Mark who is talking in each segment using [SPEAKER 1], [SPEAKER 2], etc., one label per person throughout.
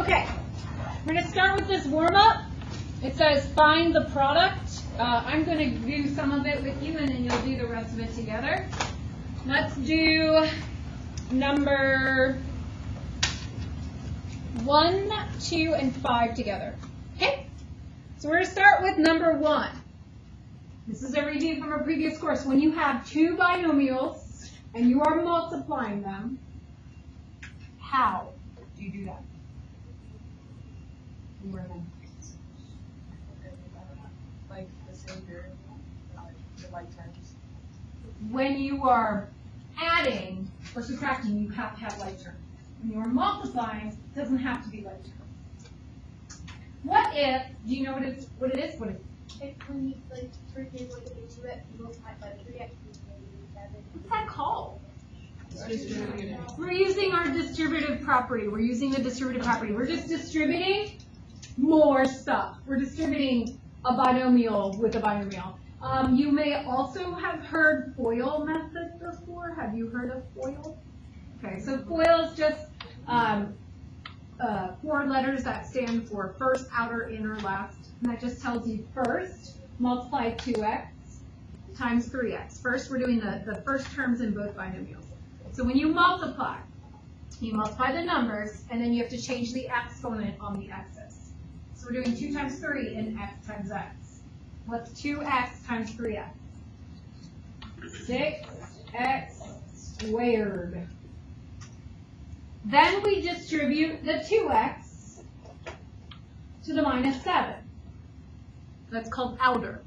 [SPEAKER 1] Okay, we're going to start with this warm-up. It says find the product. I'm going to do some of it with you, and then you'll do the rest of it together. Let's do number 1, 2, and 5 together. Okay? So we're going to start with number 1. This is a review from our previous course. When you have two binomials and you are multiplying them, how do you do that?
[SPEAKER 2] Like the same variable, the like terms.
[SPEAKER 1] When you are adding or subtracting, you have to have like terms. When you are multiplying, it doesn't have to be like terms. What if, do you know what it is?
[SPEAKER 3] When you, like, for example, like, if 2x multiplied by 3x is -7.
[SPEAKER 1] What's that called? We're using our distributive property. We're using the distributive property. We're just distributing more stuff. We're distributing a binomial with a binomial. You may also have heard FOIL method before. Have you heard of FOIL? Okay, so FOIL is just 4 letters that stand for first, outer, inner, last. And that just tells you first, multiply 2x times 3x. First, we're doing the first terms in both binomials. So when you multiply the numbers, and then you have to change the exponent on the x's. So we're doing 2 times 3 in x times x. What's 2x times 3x? 6x squared. Then we distribute the 2x to the -7. That's called outer.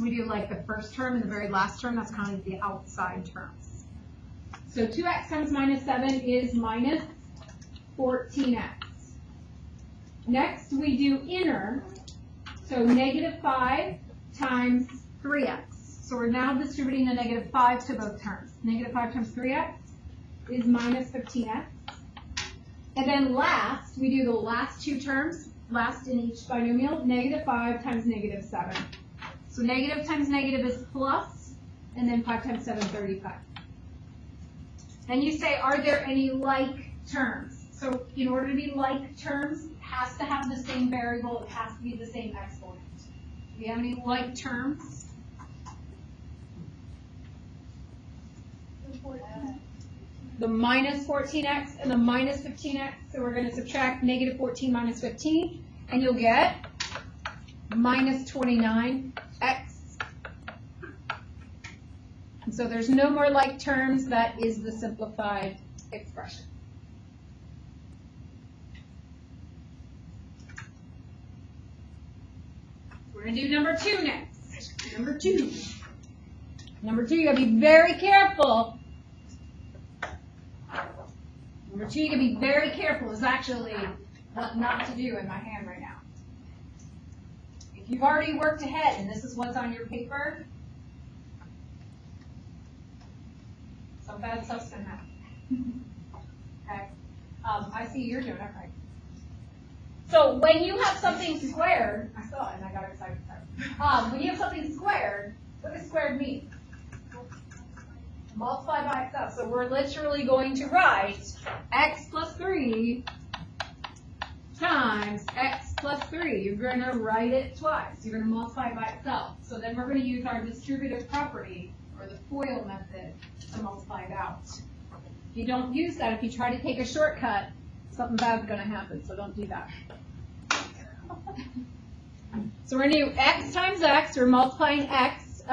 [SPEAKER 1] We do like the first term and the very last term. That's kind of the outside terms. So 2x times -7 is -14x. Next, we do inner. So -5 times 3x. So we're now distributing the -5 to both terms. -5 times 3x is -15x. And then last, we do the last 2 terms, last in each binomial, -5 times -7. So negative times negative is plus, and then 5 times 7, 35. Then you say, are there any like terms? So in order to be like terms, it has to have the same variable, it has to be the same exponent. Do we have any like terms? The -14x and the -15x, so we're going to subtract -14 minus 15, and you'll get -29x. And so there's no more like terms, that is the simplified expression. We're going to do number 2 next. Number 2. Number 2, you got to be very careful. Number 2, you can be very careful. Is actually what not to do in my hand right now. If you've already worked ahead and this is what's on your paper, some bad stuff's going to happen. Okay? I see you're doing it right. So when you have something squared, I saw it and I got excited. When you have something squared, what does squared mean? Multiply by itself. So we're literally going to write x plus 3 times x plus 3. You're going to write it twice. You're going to multiply it by itself. So then we're going to use our distributive property, or the FOIL method, to multiply it out. If you don't use that, if you try to take a shortcut, something bad's going to happen. So don't do that. So we're going to do x times x. We're multiplying x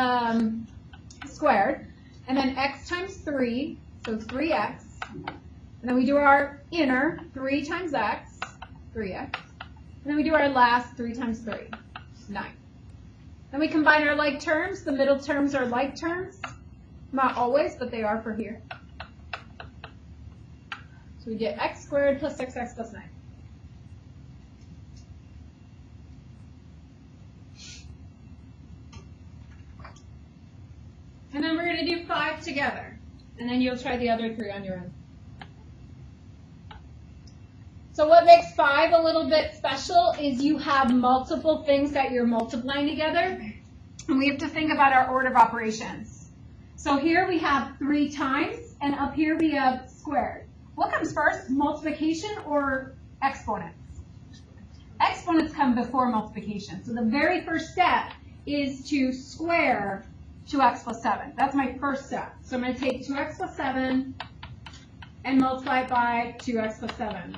[SPEAKER 1] squared. And then x times 3, so 3x. And then we do our inner, 3 times x, 3x. And then we do our last, 3 times 3, 9. Then we combine our like terms. The middle terms are like terms. Not always, but they are for here. So we get x squared plus 6x plus 9. And then we're going to do 5 together. And then you'll try the other 3 on your own. So what makes 5 a little bit special is you have multiple things that you're multiplying together. And we have to think about our order of operations. So here we have 3 times, and up here we have squared. What comes first, multiplication or exponents? exponents come before multiplication. So the very first step is to square 2x plus 7. That's my first step. So I'm going to take 2x plus 7 and multiply it by 2x plus 7.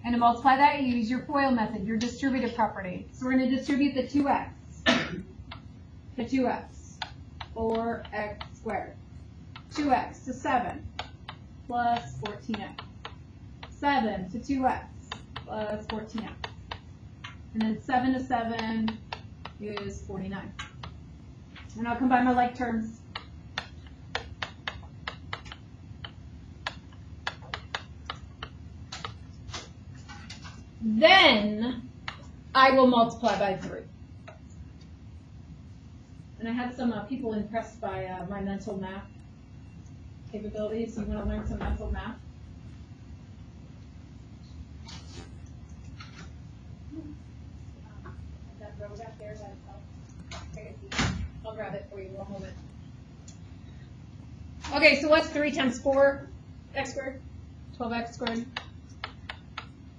[SPEAKER 1] And to multiply that, you use your FOIL method, your distributive property. So we're going to distribute the 2x to 2x, 4x squared. 2x to 7 plus 14x. 7 to 2x plus 14x. And then 7 to 7 is 49. And I'll combine my like terms. Then I will multiply by 3. And I had some people impressed by my mental math capabilities. You want to learn some mental math? That row back there, I'll grab it for you. One moment. Okay, so what's 3 times 4? X squared? 12x squared?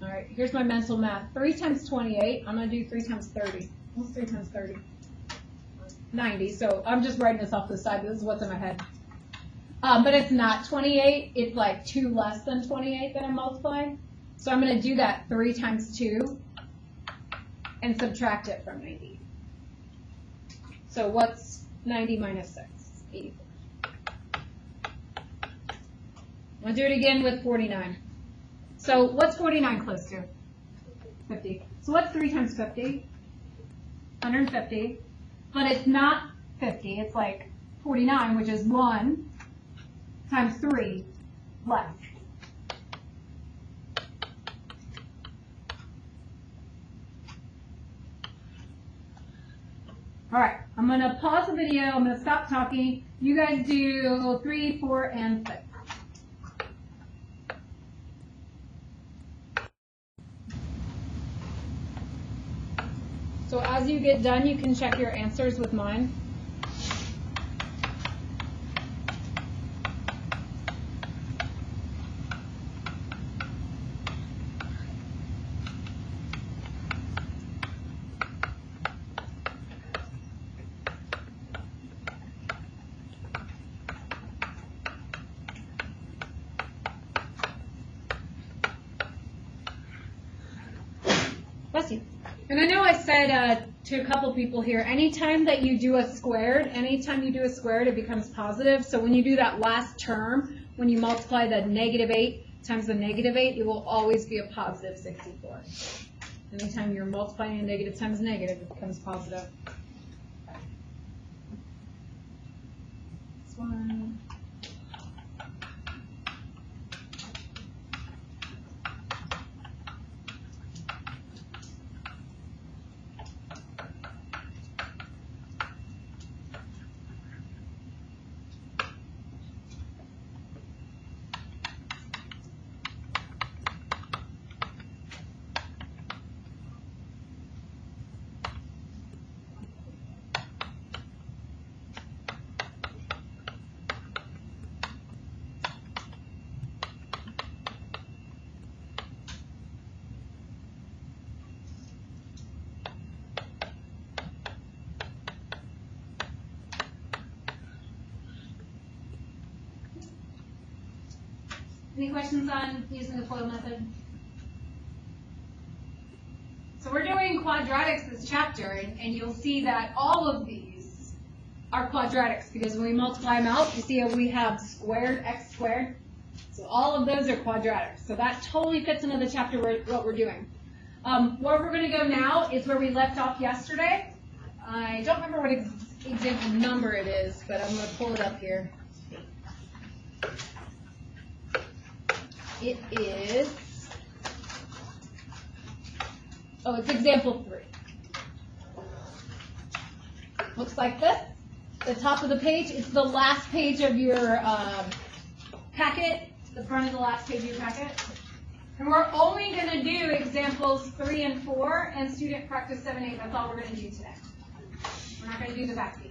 [SPEAKER 1] All right, here's my mental math. 3 times 28. I'm going to do 3 times 30. What's 3 times 30? 90. So I'm just writing this off to the side. This is what's in my head. But it's not 28. It's like 2 less than 28 that I'm multiplying. So I'm going to do that 3 times 2 and subtract it from 90. So what's 90 minus 6? 84. I'm going to do it again with 49. So what's 49 close to? 50. So what's 3 times 50? 150. But it's not 50. It's like 49, which is 1 times 3 left. All right, I'm going to pause the video. I'm going to stop talking. You guys do 3, 4, and 6. So as you get done, you can check your answers with mine. Bless you. And I know I said to a couple people here, anytime that you do a squared, it becomes positive. So when you do that last term, when you multiply the -8 times the -8, it will always be a positive 64. Anytime you're multiplying a negative times a negative, it becomes positive. This one. Any questions on using the FOIL method? So we're doing quadratics this chapter, and you'll see that all of these are quadratics because when we multiply them out, you see how we have squared x squared. So all of those are quadratics. So that totally fits into the chapter what we're doing. Where we're going to go now is where we left off yesterday. I don't remember what example number it is, but I'm going to pull it up here. It is, it's example 3. Looks like this. The top of the page, it's the last page of your packet, the front of the last page of your packet. And we're only going to do examples 3 and 4 and student practice 7-8. That's all we're going to do today. We're not going to do the back page.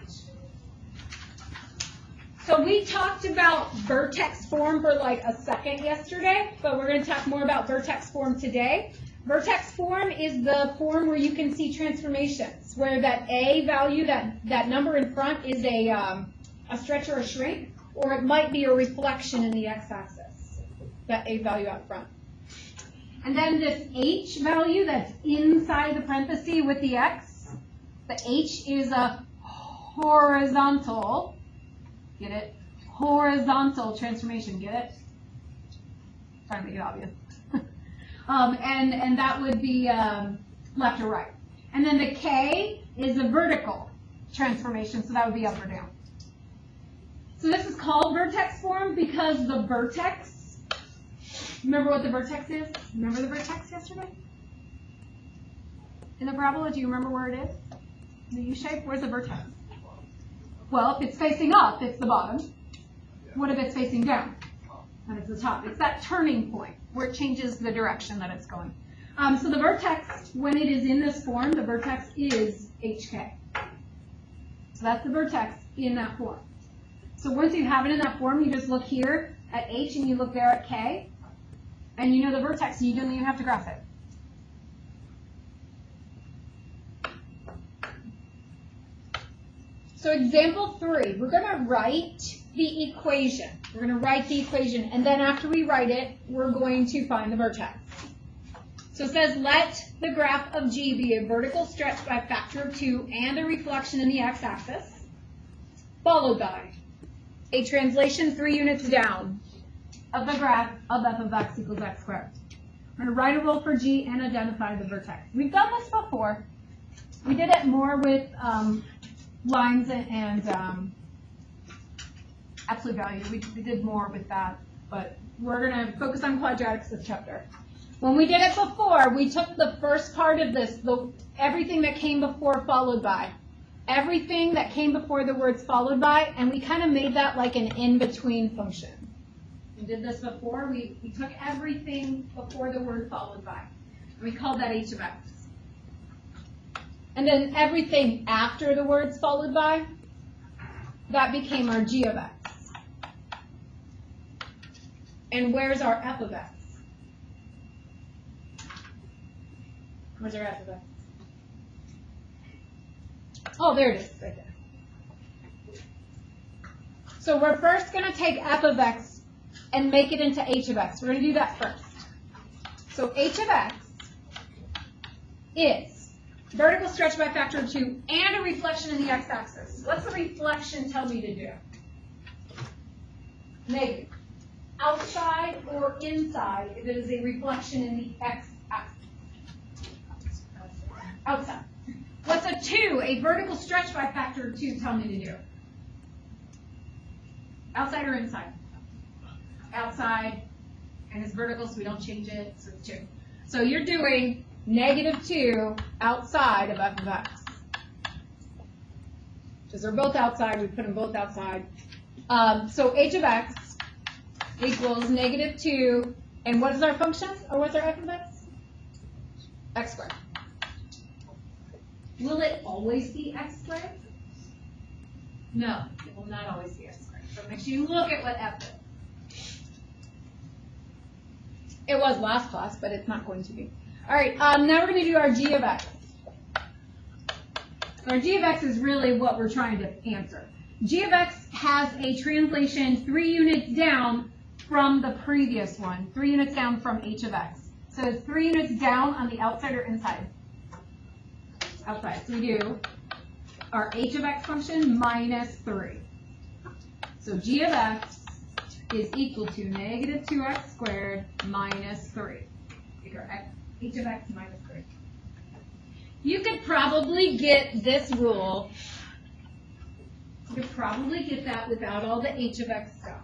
[SPEAKER 1] So we talked about vertex form for like a second yesterday, but we're going to talk more about vertex form today. Vertex form is the form where you can see transformations, where that A value, that number in front is a stretch or a shrink, or it might be a reflection in the x-axis, that A value out front. And then this H value that's inside the parenthesis with the X, the H is a horizontal, get it? Horizontal transformation, get it? Trying to make it obvious. And that would be left or right. And then the K is a vertical transformation, so that would be up or down. So this is called vertex form because the vertex, remember what the vertex is? Remember the vertex yesterday? In the parabola, do you remember where it is? In the U shape, where's the vertex? Well, if it's facing up, it's the bottom. What if it's facing down? And it's the top. It's that turning point where it changes the direction that it's going. So the vertex, when it is in this form, the vertex is HK. So that's the vertex in that form. So once you have it in that form, you just look here at H and you look there at K, and you know the vertex, you don't even have to graph it. So example 3, we're going to write the equation. We're going to write the equation, and then after we write it, we're going to find the vertex. So it says, let the graph of G be a vertical stretch by a factor of 2 and a reflection in the x-axis, followed by a translation 3 units down of the graph of f of x equals x squared. We're going to write a rule for G and identify the vertex. We've done this before. We did it more with lines and absolute value. We did more with that, but we're going to focus on quadratics this chapter. When we did it before, we took the first part of this, everything that came before followed by. Everything that came before the words followed by, and we kind of made that like an in-between function. We did this before. We took everything before the word followed by, and we called that h of x. And then everything after the words followed by, that became our g of x. And where's our f of x? Where's our f of x? Oh, there it is, right there. So we're first going to take f of x and make it into h of x. We're going to do that first. So h of x is vertical stretch by a factor of 2 and a reflection in the x-axis. What's the reflection tell me to do? Negative. Outside or inside if it is a reflection in the x-axis? Outside. What's a 2, a vertical stretch by a factor of 2, tell me to do? Outside or inside? Outside, and it's vertical, so we don't change it, so it's 2. So you're doing negative 2 outside of f of x. Because they're both outside, we put them both outside. So h of x equals negative 2, and what is our function? Or what's our f of x? X squared. Will it always be x squared? No, it will not always be x squared. So make sure you look at what f is. It was last class, but it's not going to be. All right, now we're going to do our g of x. Our g of x is really what we're trying to answer. G of x has a translation 3 units down from the previous one, 3 units down from h of x. So it's 3 units down on the outside or inside? Outside. So we do our h of x function minus 3. So g of x is equal to negative 2x squared minus 3. Take our h of x minus 3. You could probably get this rule. You could probably get that without all the h of x stuff.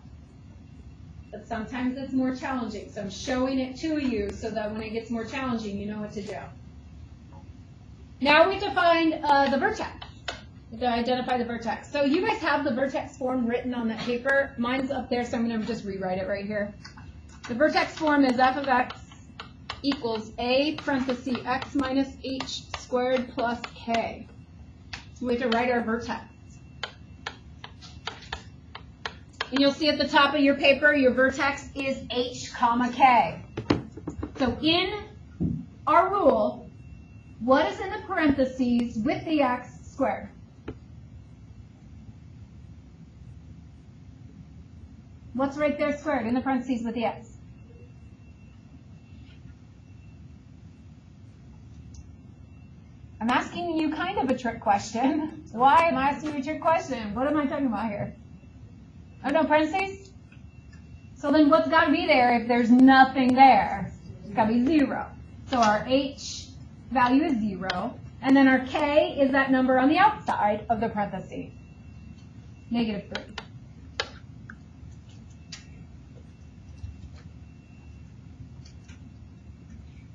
[SPEAKER 1] But sometimes it's more challenging. So I'm showing it to you so that when it gets more challenging, you know what to do. Now we have to find the vertex. We have to identify the vertex. So you guys have the vertex form written on that paper. Mine's up there, so I'm going to just rewrite it right here. The vertex form is f of x equals a parenthesis x minus h squared plus k. So we have to write our vertex. And you'll see at the top of your paper, your vertex is h comma k. So in our rule, what is in the parentheses with the x squared? What's right there squared in the parentheses with the x? I'm asking you kind of a trick question. Why am I asking you a trick question? What am I talking about here? Oh, no, parentheses? So then what's got to be there if there's nothing there? It's got to be 0. So our h value is 0. And then our k is that number on the outside of the parentheses. -3.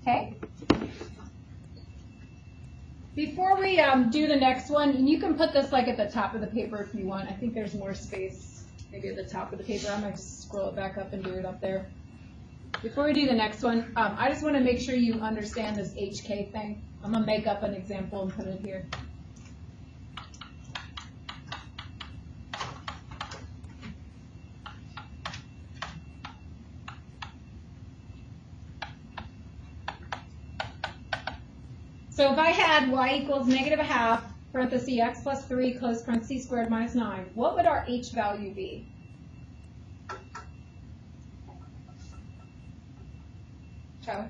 [SPEAKER 1] Okay? Before we do the next one, and you can put this like at the top of the paper if you want. I think there's more space maybe at the top of the paper. I might just scroll it back up and do it up there. Before we do the next one, I just want to make sure you understand this HK thing. I'm going to make up an example and put it here. So if I had y equals -1/2, parenthesis x plus 3, close parenthesis squared minus 9, what would our h value be? Okay.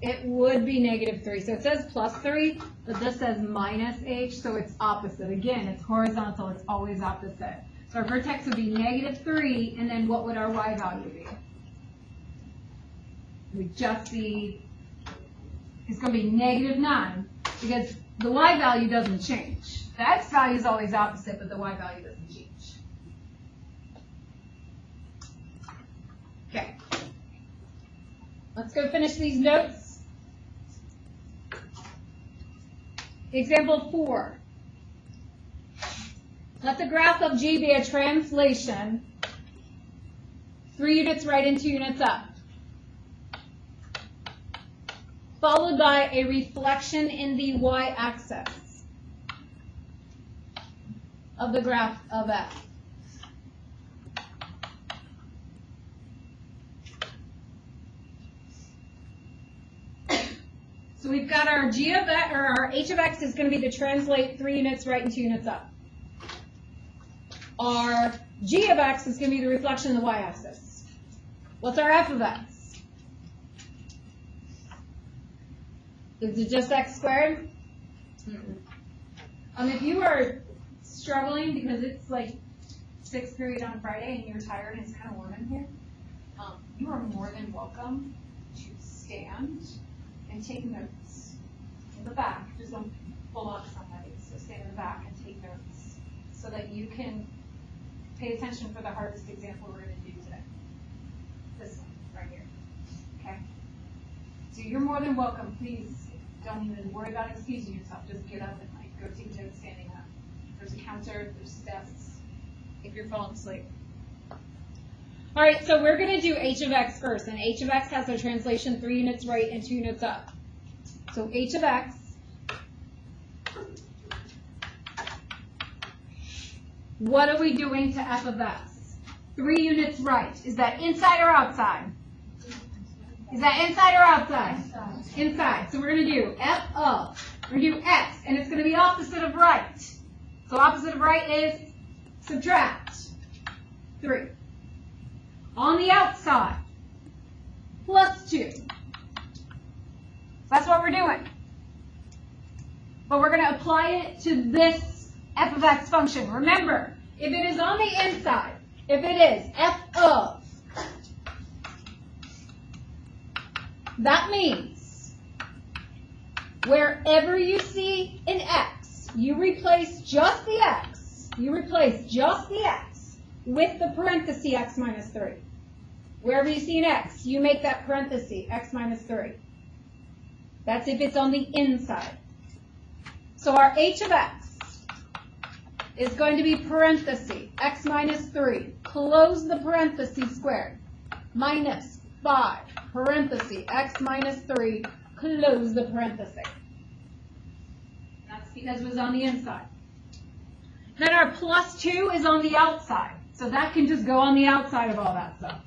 [SPEAKER 1] It would be -3. So it says +3, but this says -h, so it's opposite. Again, it's horizontal, it's always opposite. So our vertex would be -3, and then what would our y value be? It would just be, it's going to be -9, because the y value doesn't change. The x value is always opposite, but the y value doesn't change. Okay. Let's go finish these notes. Example 4. Let the graph of G be a translation 3 units right and 2 units up, followed by a reflection in the y-axis of the graph of f. So we've got our g of x, or our h of x is going to be to translate 3 units right and 2 units up. Our g of x is going to be the reflection in the y-axis. What's our f of x? Is it just x squared? If you are struggling because it's like 6th period on Friday and you're tired and it's kind of warm in here, you are more than welcome to stand and take notes in the back. Just don't pull off somebody. So stand in the back and take notes so that you can pay attention for the hardest example we're going to do today. This one right here. Okay? So you're more than welcome. Please don't even worry about excusing yourself. Just get up and go take notes standing up. There's a counter, there's steps if you're falling asleep. All right, so we're going to do h of x first, and h of x has a translation 3 units right and 2 units up. So h of x what are we doing to f of x? 3 units right. Is that inside or outside? Is that inside or outside? Inside. So we're going to do f of, we're going to do x, and it's going to be opposite of right. So opposite of right is subtract 3. On the outside, plus 2. That's what we're doing. But we're going to apply it to this f of x function. Remember, if it is on the inside, if it is f of, that means wherever you see an x, you replace just the x. You replace just the x with the parenthesis x minus 3. Wherever you see an x, you make that parenthesis x minus 3. That's if it's on the inside. So our h of x is going to be parenthesis x minus 3, close the parenthesis squared, minus 5, parenthesis x minus 3, close the parenthesis. That's because it was on the inside. Then our plus 2 is on the outside. So that can just go on the outside of all that stuff.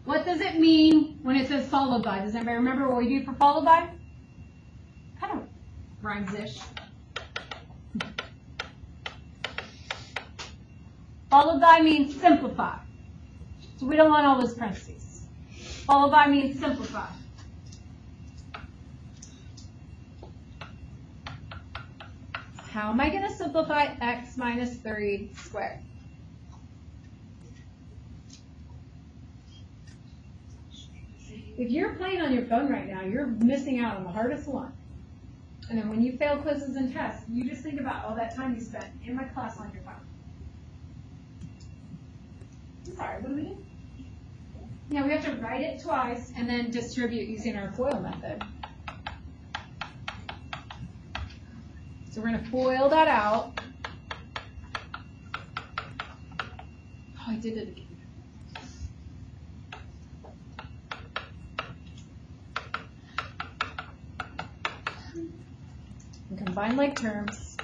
[SPEAKER 1] What does it mean when it says followed by? Does anybody remember what we do for followed by? Kind of rhymes-ish. Followed by means simplify. So we don't want all those parentheses. Followed by means simplify. How am I going to simplify x minus 3 squared? If you're playing on your phone right now, you're missing out on the hardest one. And then when you fail quizzes and tests, you just think about all that time you spent in my class on your phone. I'm sorry, what do we do? Yeah, we have to write it twice and then distribute using our FOIL method. So we're going to FOIL that out. Oh, I did it again. And combine like terms.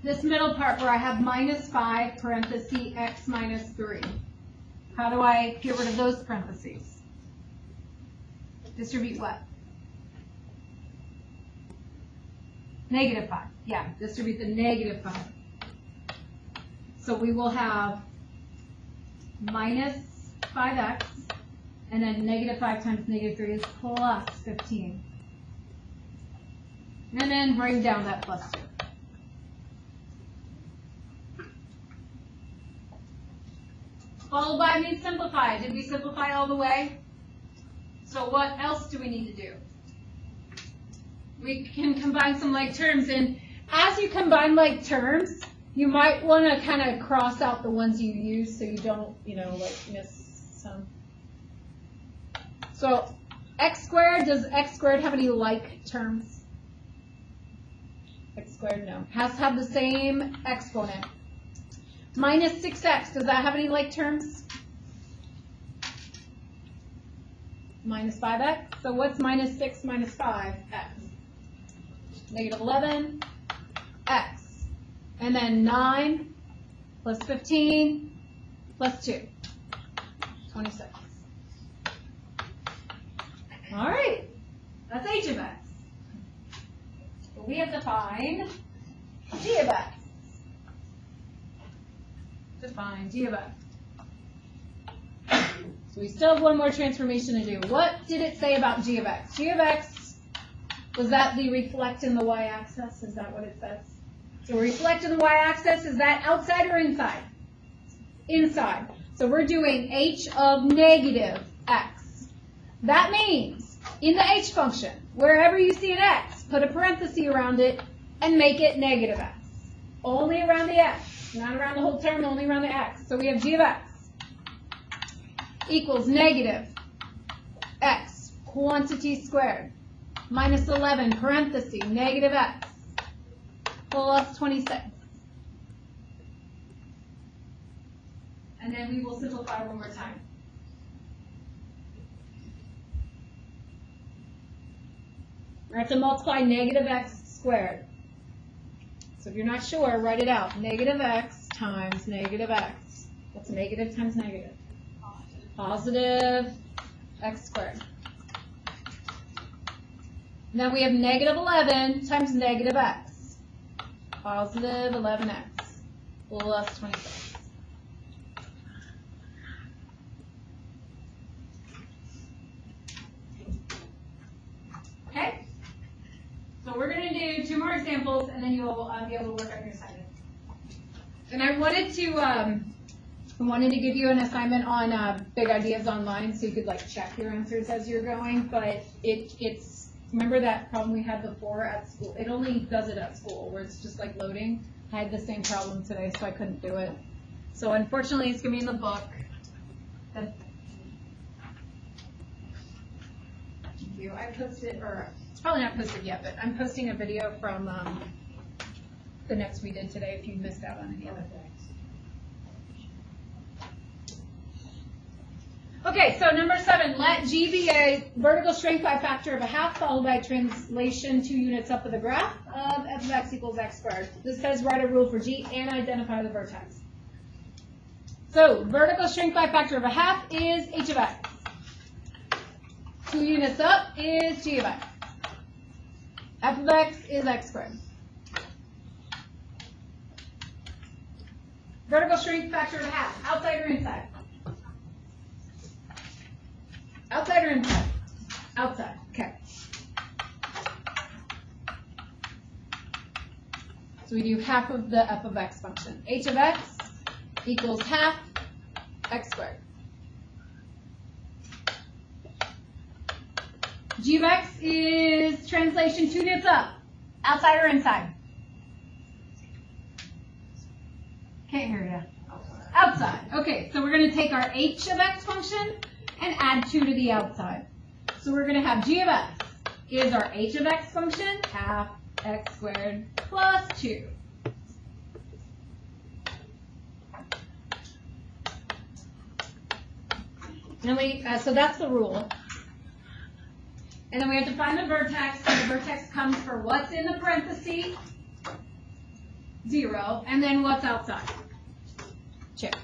[SPEAKER 1] This middle part where I have minus 5 parenthesis x minus 3. How do I get rid of those parentheses? Distribute what? Negative 5. Yeah, distribute the negative 5. So we will have minus 5x, and then negative 5 times negative 3 is plus 15. And then bring down that plus 2. Followed by means simplify. Did we simplify all the way? So what else do we need to do? We can combine some like terms, and as you combine like terms, you might want to kind of cross out the ones you use so you don't, like miss some. So x squared, does x squared have any like terms? X squared, no. Has to have the same exponent. Minus 6x, does that have any like terms? Minus 5x. So what's minus 6 minus 5x? Negative 11, x. And then 9 plus 15 plus 2, 26. All right, that's h of x. So we have to find g of x. Define g of x. So we still have one more transformation to do. What did it say about g of x? G of x, was that the reflect in the y-axis? Is that what it says? So reflect in the y-axis, is that outside or inside? Inside. So we're doing h of negative x. That means in the h function, wherever you see an x, put a parenthesis around it and make it negative x. Only around the x. Not around the whole term, only around the x. So we have g of x equals negative x quantity squared minus 11 parenthesis negative x plus 26. And then we will simplify one more time. We're going to have to multiply negative x squared. So if you're not sure, write it out. Negative x times negative x. What's negative times negative? Positive x squared. Now we have negative 11 times negative x. Positive 11x plus 26. Okay? So we're going to do 2 more examples, and then you'll be able to work on your assignment. And I wanted to give you an assignment on big ideas online, so you could like check your answers as you're going. But it's remember that problem we had before at school? It only does it at school, where it's just like loading. I had the same problem today, so I couldn't do it. So unfortunately, it's going to be in the book. Thank you. I posted, or it's probably not posted yet, but I'm posting a video from the next we did today if you missed out on any of it. Okay, so number 7, let G be a vertical strength by a factor of a half, followed by translation 2 units up of the graph of f of x equals x squared. This says write a rule for G and identify the vertex. So vertical strength by a factor of a half is h of x. 2 units up is g of x. F of x is x squared. Vertical strength factor of a half, outside or inside? Outside or inside? Outside, okay. So we do half of the f of x function. H of x equals half x squared. G of x is translation 2 units up. Outside or inside? Can't hear you. Outside. Okay, so we're going to take our h of x function and add 2 to the outside. So we're going to have g of x is our h of x function, half x squared plus 2. And so that's the rule. And then we have to find the vertex. So the vertex comes for what's in the parentheses, 0, and then what's outside. Check.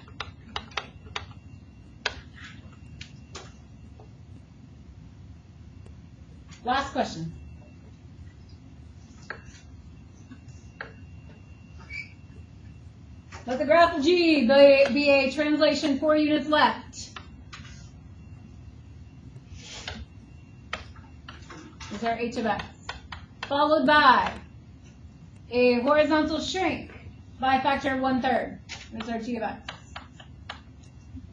[SPEAKER 1] Last question. Let the graph of G be a translation 4 units left. Is our h of x. Followed by a horizontal shrink by a factor of 1/3. There's our g of x.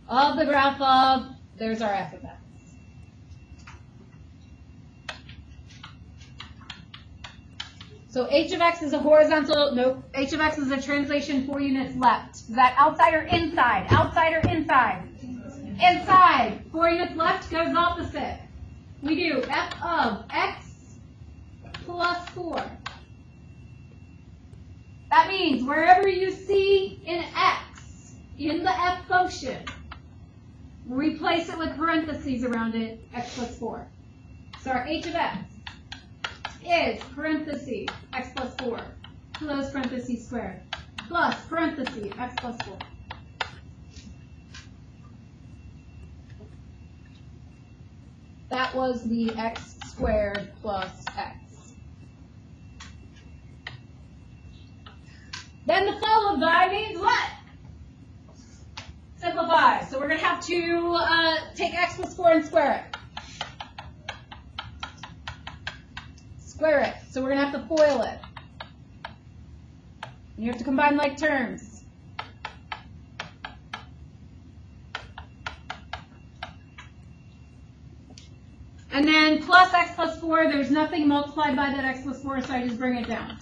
[SPEAKER 1] Of the graph of, there's our f of x. So h of x is a horizontal, nope, h of x is a translation 4 units left. Is that outside or inside? Outside or inside? Inside. 4 units left goes opposite. We do f of x plus 4. That means wherever you see an x in the f function, replace it with parentheses around it, x plus 4. So our h of x is parentheses x plus 4, close parentheses squared, plus parentheses x plus 4. That was the x squared plus x. Then the followed by means what? Simplify. So we're going to have to take x plus 4 and square it. Square it. So we're going to have to FOIL it. And you have to combine like terms. And then plus x plus 4, there's nothing multiplied by that x plus 4, so I just bring it down.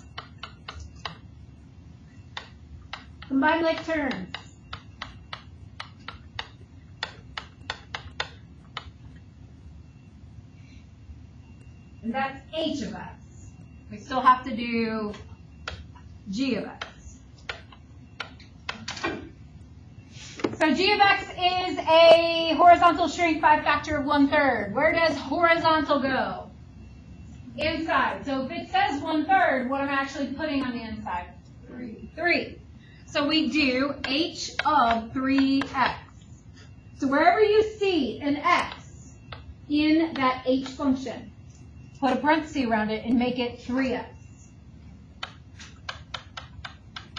[SPEAKER 1] Combine like terms. And that's h of x. We still have to do g of x. So g of x is a horizontal shrink by a factor of 1/3. Where does horizontal go? Inside. So if it says 1/3, what am I actually putting on the inside? 3. So we do h of 3x. So wherever you see an x in that h function, put a parenthesis around it and make it 3x.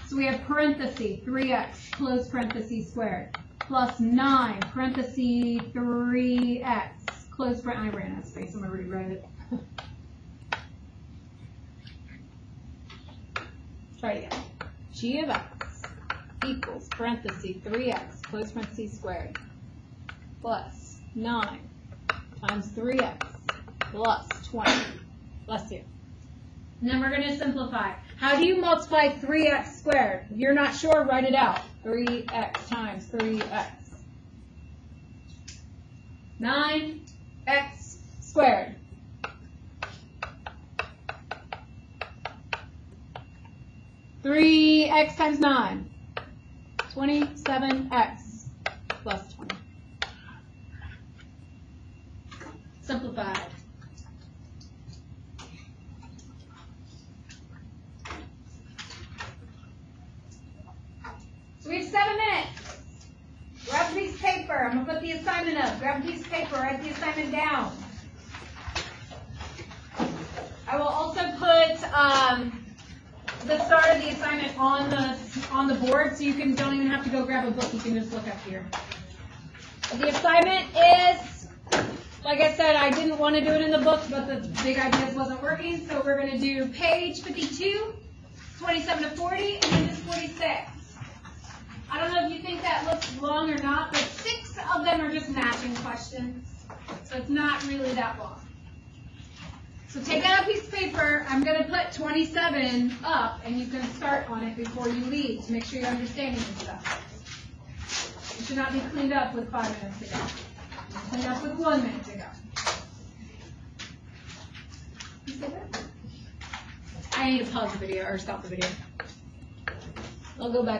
[SPEAKER 1] So we have parenthesis 3x, close parenthesis squared, plus 9, parenthesis 3x, close parenthesis. I ran out of space, I'm going to rewrite it. Try it again. G of x equals parenthesis 3x, close parenthesis squared, plus 9 times 3x plus 20. Bless you. And then we're going to simplify. How do you multiply 3x squared? If you're not sure, write it out. 3x times 3x. 9x squared. Three x times 9. 27x plus 20. simplified. So we have 7 minutes. Grab a piece of paper. I'm going to put the assignment up. Grab a piece of paper. Write the assignment down. I will also put the start of the assignment on the board, so you don't even have to go grab a book. You can just look up here. The assignment is, like I said, I didn't want to do it in the book, but the big ideas wasn't working, so we're going to do page 52, 27 to 40, and then just 46. I don't know if you think that looks long or not, but 6 of them are just matching questions, so it's not really that long. So take out a piece of paper. I'm going to put 27 up, and you can start on it before you leave to make sure you're understanding this stuff. It should not be cleaned up with 5 minutes to go. Cleaned up with 1 minute to go. You see that? I need to pause the video or stop the video. I'll go back up.